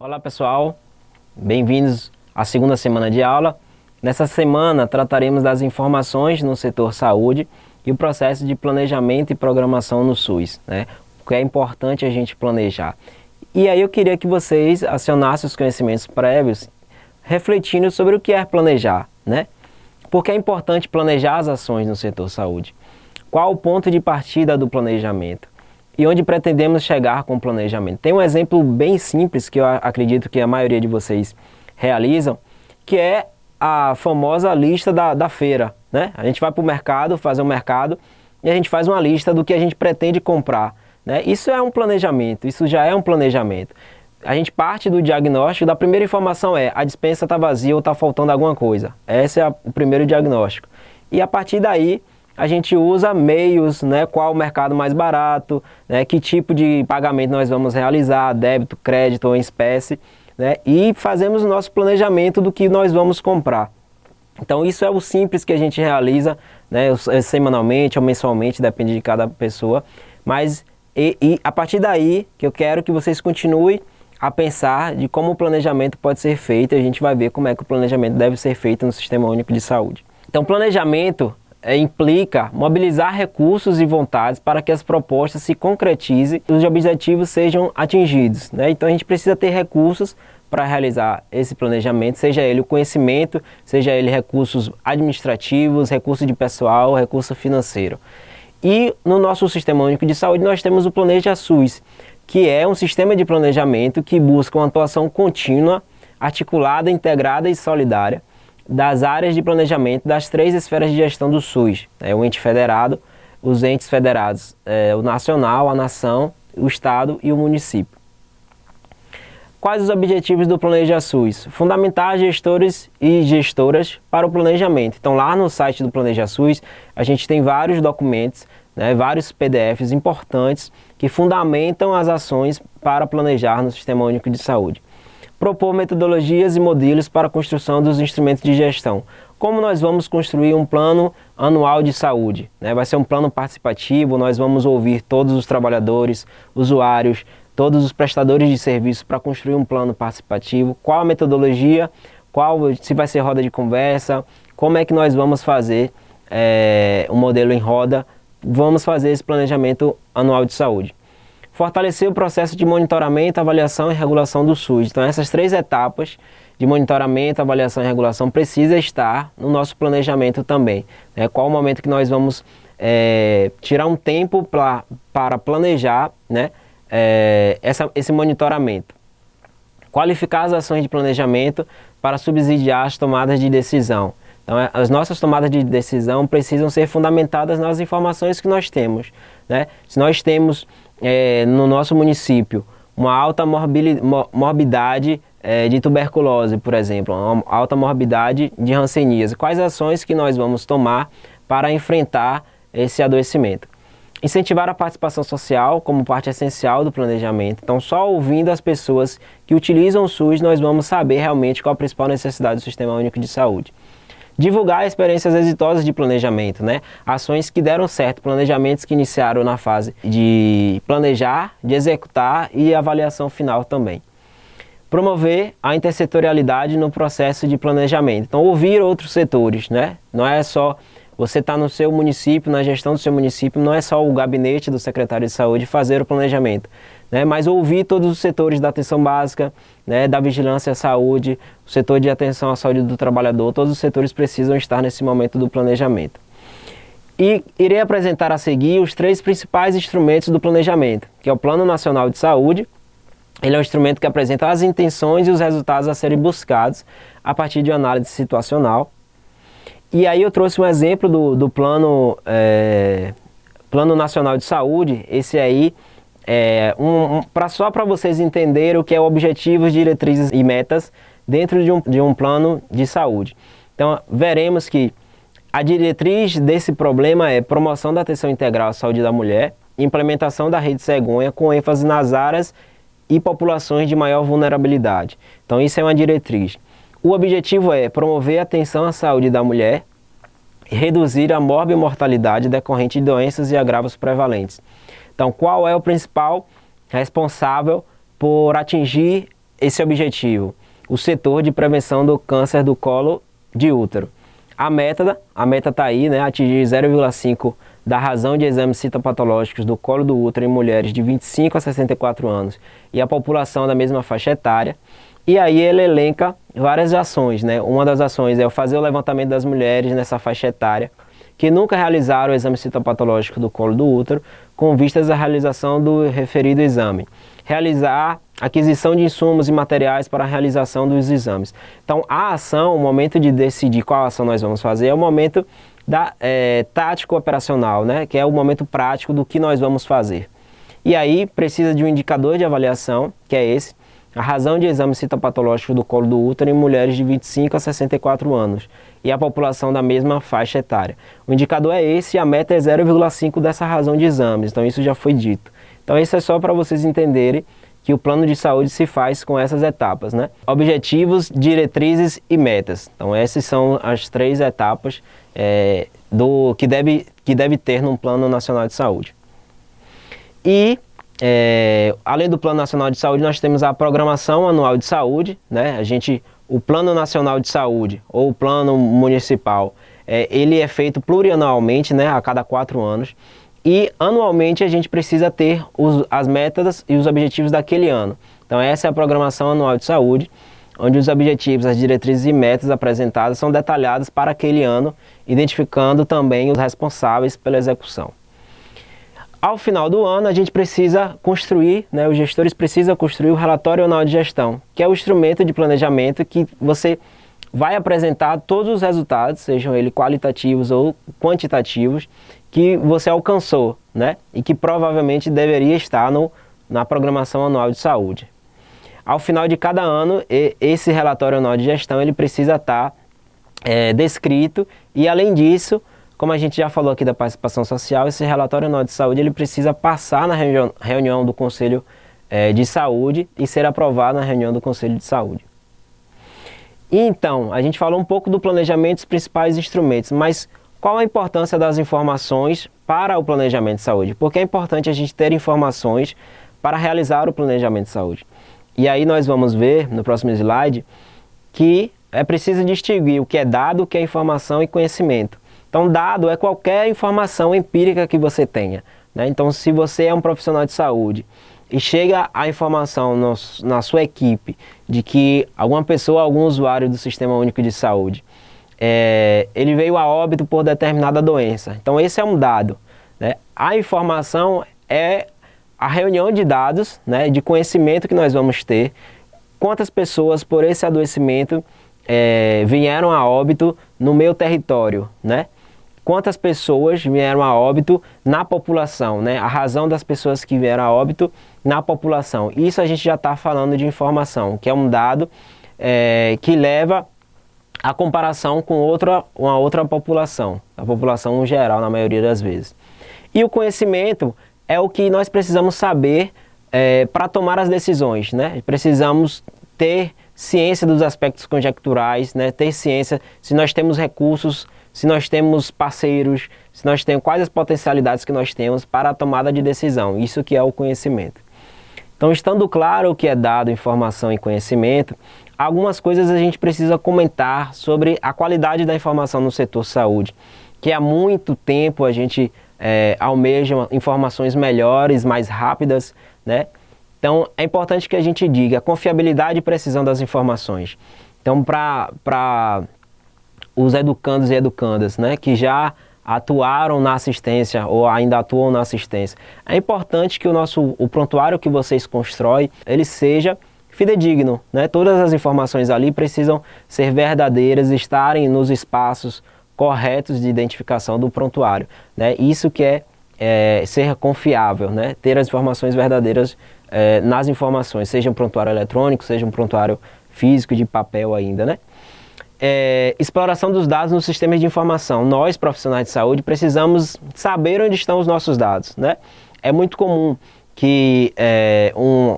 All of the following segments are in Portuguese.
Olá pessoal, bem-vindos à segunda semana de aula. Nessa semana trataremos das informações no setor saúde e o processo de planejamento e programação no SUS, né? Porque é importante a gente planejar. E aí eu queria que vocês acionassem os conhecimentos prévios refletindo sobre o que é planejar, né? Porque é importante planejar as ações no setor saúde. Qual o ponto de partida do planejamento? E onde pretendemos chegar com o planejamento? Tem um exemplo bem simples que eu acredito que a maioria de vocês realizam, que é a famosa lista da feira, né? A gente vai para o mercado, fazer um mercado, e a gente faz uma lista do que a gente pretende comprar, né? Isso é um planejamento, isso já é um planejamento. A gente parte do diagnóstico, da primeira informação é a despensa está vazia ou está faltando alguma coisa. Esse é o primeiro diagnóstico. E a partir daí, a gente usa meios, né, qual o mercado mais barato, né, que tipo de pagamento nós vamos realizar, débito, crédito ou em espécie, né, e fazemos o nosso planejamento do que nós vamos comprar. Então isso é o simples que a gente realiza, né, semanalmente ou mensalmente, depende de cada pessoa, mas a partir daí que eu quero que vocês continuem a pensar de como o planejamento pode ser feito e a gente vai ver como é que o planejamento deve ser feito no Sistema Único de Saúde. Então planejamento implica mobilizar recursos e vontades para que as propostas se concretizem e os objetivos sejam atingidos, né? Então a gente precisa ter recursos para realizar esse planejamento, seja ele o conhecimento, seja ele recursos administrativos, recurso de pessoal, recurso financeiro. E no nosso Sistema Único de Saúde nós temos o Planeja SUS, que é um sistema de planejamento que busca uma atuação contínua, articulada, integrada e solidária das áreas de planejamento das três esferas de gestão do SUS, o ente federado, os entes federados, o nacional, a nação, o estado e o município. Quais os objetivos do Planeja SUS? Fundamentar gestores e gestoras para o planejamento. Então lá no site do Planeja SUS a gente tem vários documentos, né, vários PDFs importantes que fundamentam as ações para planejar no Sistema Único de Saúde. Propor metodologias e modelos para a construção dos instrumentos de gestão. Como nós vamos construir um plano anual de saúde, né? Vai ser um plano participativo, nós vamos ouvir todos os trabalhadores, usuários, todos os prestadores de serviço para construir um plano participativo. Qual a metodologia, se vai ser roda de conversa, como é que nós vamos fazer um modelo em roda, vamos fazer esse planejamento anual de saúde. Fortalecer o processo de monitoramento, avaliação e regulação do SUS. Então essas três etapas de monitoramento, avaliação e regulação precisa estar no nosso planejamento também. Qual o momento que nós vamos tirar um tempo para planejar, né, esse monitoramento. Qualificar as ações de planejamento para subsidiar as tomadas de decisão. Então as nossas tomadas de decisão precisam ser fundamentadas nas informações que nós temos, né? Se nós temos no nosso município uma alta morbidade de tuberculose, por exemplo, uma alta morbidade de hanseníase, quais ações que nós vamos tomar para enfrentar esse adoecimento? Incentivar a participação social como parte essencial do planejamento. Então só ouvindo as pessoas que utilizam o SUS nós vamos saber realmente qual a principal necessidade do Sistema Único de Saúde. Divulgar experiências exitosas de planejamento, né? Ações que deram certo, planejamentos que iniciaram na fase de planejar, de executar e avaliação final também. Promover a intersetorialidade no processo de planejamento. Então, ouvir outros setores, né? Não é só você estar no seu município, na gestão do seu município, não é só o gabinete do secretário de saúde fazer o planejamento, né? Mas ouvir todos os setores da atenção básica, né, da vigilância à saúde, o setor de atenção à saúde do trabalhador, todos os setores precisam estar nesse momento do planejamento. E irei apresentar a seguir os três principais instrumentos do planejamento, que é o Plano Nacional de Saúde. Ele é um instrumento que apresenta as intenções e os resultados a serem buscados a partir de uma análise situacional. E aí eu trouxe um exemplo do Plano Nacional de Saúde, esse aí só para vocês entenderem o que é objetivos, diretrizes e metas dentro de um plano de saúde. Então veremos que a diretriz desse problema é promoção da atenção integral à saúde da mulher, implementação da rede cegonha com ênfase nas áreas e populações de maior vulnerabilidade. Então isso é uma diretriz. O objetivo é promover a atenção à saúde da mulher e reduzir a morbimortalidade decorrente de doenças e agravos prevalentes. Então, qual é o principal responsável por atingir esse objetivo? O setor de prevenção do câncer do colo de útero. A meta está aí, né? Atingir 0,5 da razão de exames citopatológicos do colo do útero em mulheres de 25 a 64 anos e a população da mesma faixa etária. E aí ele elenca várias ações, né? Uma das ações é fazer o levantamento das mulheres nessa faixa etária que nunca realizaram o exame citopatológico do colo do útero, com vistas à realização do referido exame. Realizar aquisição de insumos e materiais para a realização dos exames. Então, a ação, o momento de decidir qual ação nós vamos fazer, é o momento tático operacional, né? Que é o momento prático do que nós vamos fazer. E aí, precisa de um indicador de avaliação, que é esse, a razão de exame citopatológico do colo do útero em mulheres de 25 a 64 anos e a população da mesma faixa etária. O indicador é esse e a meta é 0,5 dessa razão de exames, então isso já foi dito. Então isso é só para vocês entenderem que o plano de saúde se faz com essas etapas, né? Objetivos, diretrizes e metas. Então essas são as 3 etapas que deve ter num plano nacional de saúde. E além do Plano Nacional de Saúde, nós temos a Programação Anual de Saúde, né? O Plano Nacional de Saúde ou o Plano Municipal, ele é feito plurianualmente, né? A cada 4 anos. E anualmente a gente precisa ter as metas e os objetivos daquele ano. Então essa é a Programação Anual de Saúde, onde os objetivos, as diretrizes e metas apresentadas são detalhadas para aquele ano, identificando também os responsáveis pela execução. Ao final do ano, a gente precisa construir, né, os gestores precisam construir o relatório anual de gestão, que é o instrumento de planejamento que você vai apresentar todos os resultados, sejam eles qualitativos ou quantitativos, que você alcançou, né, e que provavelmente deveria estar na programação anual de saúde. Ao final de cada ano, esse relatório anual de gestão ele precisa estar descrito e, além disso, como a gente já falou aqui da participação social, esse relatório anual de saúde ele precisa passar na reunião do Conselho de Saúde e ser aprovado na reunião do Conselho de Saúde. Então, a gente falou um pouco do planejamento dos principais instrumentos, mas qual a importância das informações para o planejamento de saúde? Porque é importante a gente ter informações para realizar o planejamento de saúde. E aí nós vamos ver no próximo slide que é preciso distinguir o que é dado, o que é informação e conhecimento. Então, dado é qualquer informação empírica que você tenha, né? Então, se você é um profissional de saúde e chega a informação na sua equipe de que alguma pessoa, algum usuário do Sistema Único de Saúde, ele veio a óbito por determinada doença. Então, esse é um dado, né? A informação é a reunião de dados, né, de conhecimento que nós vamos ter, quantas pessoas por esse adoecimento vieram a óbito no meu território, né? Quantas pessoas vieram a óbito na população, né? A razão das pessoas que vieram a óbito na população. Isso a gente já está falando de informação, que é um dado que leva a comparação com uma outra população, a população geral na maioria das vezes. E o conhecimento é o que nós precisamos saber para tomar as decisões, né? Precisamos ter ciência dos aspectos conjecturais, né? Ter ciência se nós temos recursos, se nós temos parceiros, se nós temos quais as potencialidades que nós temos para a tomada de decisão. Isso que é o conhecimento. Então, estando claro o que é dado, informação e conhecimento, algumas coisas a gente precisa comentar sobre a qualidade da informação no setor saúde, que há muito tempo a gente almeja informações melhores, mais rápidas, né? Então, é importante que a gente diga a confiabilidade e precisão das informações. Então, para os educandos e educandas, né, que já atuaram na assistência ou ainda atuam na assistência, é importante que o prontuário que vocês constroem, ele seja fidedigno, né? Todas as informações ali precisam ser verdadeiras, estarem nos espaços corretos de identificação do prontuário, né? Isso que é ser confiável, né? Ter as informações verdadeiras nas informações, seja um prontuário eletrônico, seja um prontuário físico de papel ainda, né? Exploração dos dados nos sistemas de informação. Nós, profissionais de saúde, precisamos saber onde estão os nossos dados, né? É muito comum que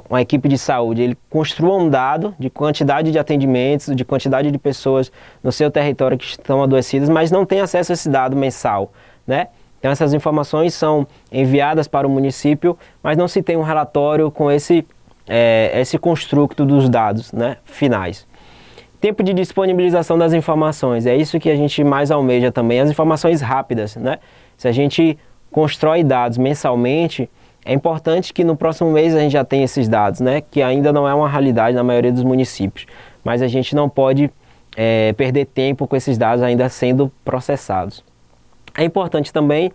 uma equipe de saúde ele construa um dado de quantidade de atendimentos, de quantidade de pessoas no seu território que estão adoecidas, mas não tem acesso a esse dado mensal, né? Então essas informações são enviadas para o município, mas não se tem um relatório com esse esse construto dos dados, né, finais. Tempo de disponibilização das informações, é isso que a gente mais almeja também, as informações rápidas, né? Se a gente constrói dados mensalmente, é importante que no próximo mês a gente já tenha esses dados, né? Que ainda não é uma realidade na maioria dos municípios, mas a gente não pode perder tempo com esses dados ainda sendo processados. É importante também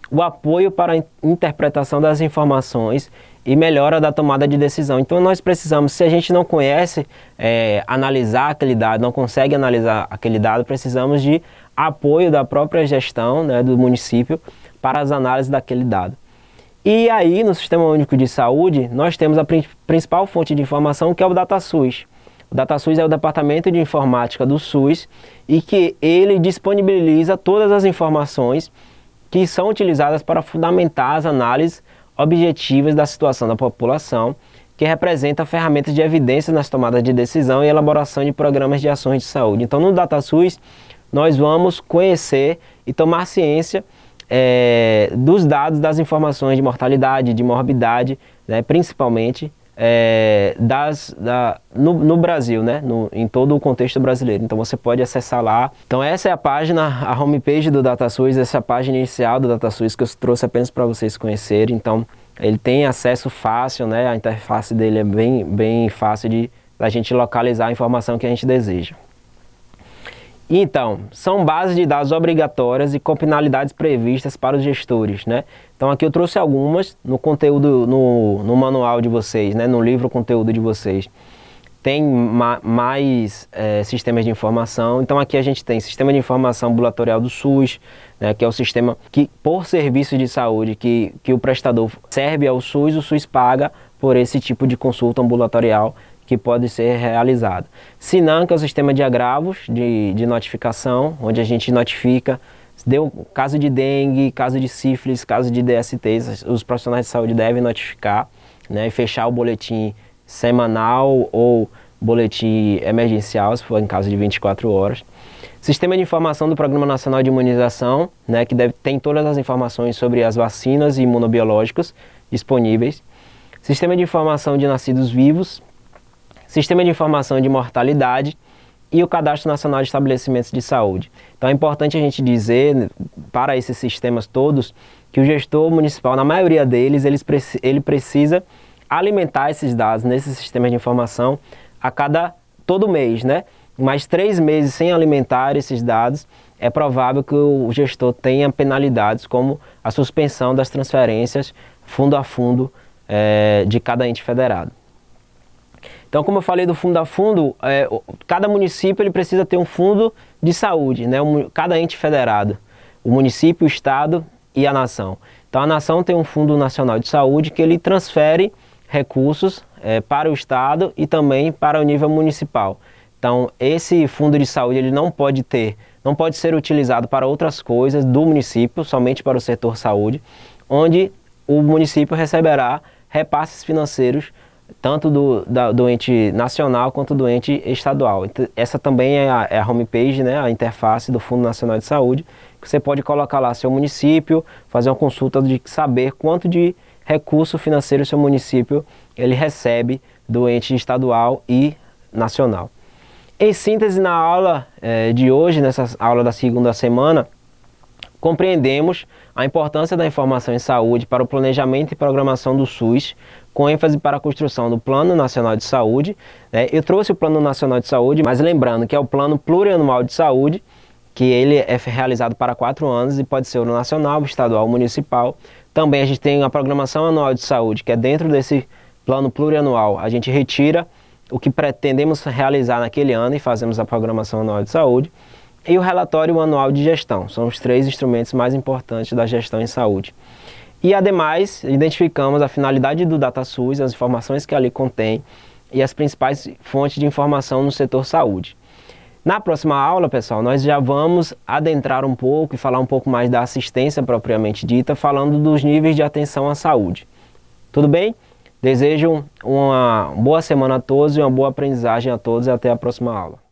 o apoio para a interpretação das informações e melhora da tomada de decisão. Então nós precisamos, se a gente não conhece analisar aquele dado, não consegue analisar aquele dado, precisamos de apoio da própria gestão, né, do município para as análises daquele dado. E aí no Sistema Único de Saúde nós temos a principal fonte de informação, que é o DataSUS. O DataSUS é o Departamento de Informática do SUS e que ele disponibiliza todas as informações que são utilizadas para fundamentar as análises objetivas da situação da população, que representa ferramentas de evidência nas tomadas de decisão e elaboração de programas de ações de saúde. Então, no DataSUS, nós vamos conhecer e tomar ciência dos dados, das informações de mortalidade, de morbidade, né, principalmente no Brasil, né, em todo o contexto brasileiro. Então você pode acessar lá. Então essa é a página, a homepage do DataSUS, essa é a página inicial do DataSUS que eu trouxe apenas para vocês conhecerem. Então ele tem acesso fácil, né, a interface dele é bem fácil da gente localizar a informação que a gente deseja. Então, são bases de dados obrigatórias e com finalidades previstas para os gestores, né? Então aqui eu trouxe algumas no conteúdo, no manual de vocês, né? No livro conteúdo de vocês. Tem mais sistemas de informação. Então aqui a gente tem Sistema de Informação Ambulatorial do SUS, né? Que é o sistema que, por serviço de saúde, que o prestador serve ao SUS, o SUS paga por esse tipo de consulta ambulatorial que pode ser realizado. SINAM, que é o sistema de agravos, de notificação, onde a gente notifica, deu caso de dengue, caso de sífilis, caso de DSTs, os profissionais de saúde devem notificar, né, e fechar o boletim semanal ou boletim emergencial, se for em caso de 24 horas. Sistema de informação do Programa Nacional de Imunização, né, que tem todas as informações sobre as vacinas e imunobiológicos disponíveis. Sistema de informação de nascidos vivos, Sistema de Informação de Mortalidade e o Cadastro Nacional de Estabelecimentos de Saúde. Então é importante a gente dizer, para esses sistemas todos, que o gestor municipal, na maioria deles, ele precisa alimentar esses dados nesses sistemas de informação todo mês, né? Mas 3 meses sem alimentar esses dados, é provável que o gestor tenha penalidades, como a suspensão das transferências fundo a fundo de cada ente federado. Então, como eu falei do fundo a fundo, cada município ele precisa ter um fundo de saúde, né? Cada ente federado, o município, o estado e a nação. Então, a nação tem um fundo nacional de saúde que ele transfere recursos para o estado e também para o nível municipal. Então, esse fundo de saúde ele não pode ser utilizado para outras coisas do município, somente para o setor saúde, onde o município receberá repasses financeiros tanto do ente nacional quanto do ente estadual. Então, essa também é a homepage, né, a interface do Fundo Nacional de Saúde, que você pode colocar lá seu município, fazer uma consulta de saber quanto de recurso financeiro seu município ele recebe do ente estadual e nacional. Em síntese, na aula de hoje, nessa aula da segunda semana, compreendemos a importância da informação em saúde para o planejamento e programação do SUS, com ênfase para a construção do Plano Nacional de Saúde. Eu trouxe o Plano Nacional de Saúde, mas lembrando que é o Plano Plurianual de Saúde, que ele é realizado para 4 anos e pode ser o nacional, estadual, municipal. Também a gente tem a Programação Anual de Saúde, que é dentro desse Plano Plurianual. A gente retira o que pretendemos realizar naquele ano e fazemos a Programação Anual de Saúde. E o Relatório Anual de Gestão. São os 3 instrumentos mais importantes da gestão em saúde. E, ademais, identificamos a finalidade do DataSUS, as informações que ali contém e as principais fontes de informação no setor saúde. Na próxima aula, pessoal, nós já vamos adentrar um pouco e falar um pouco mais da assistência propriamente dita, falando dos níveis de atenção à saúde. Tudo bem? Desejo uma boa semana a todos e uma boa aprendizagem a todos e até a próxima aula.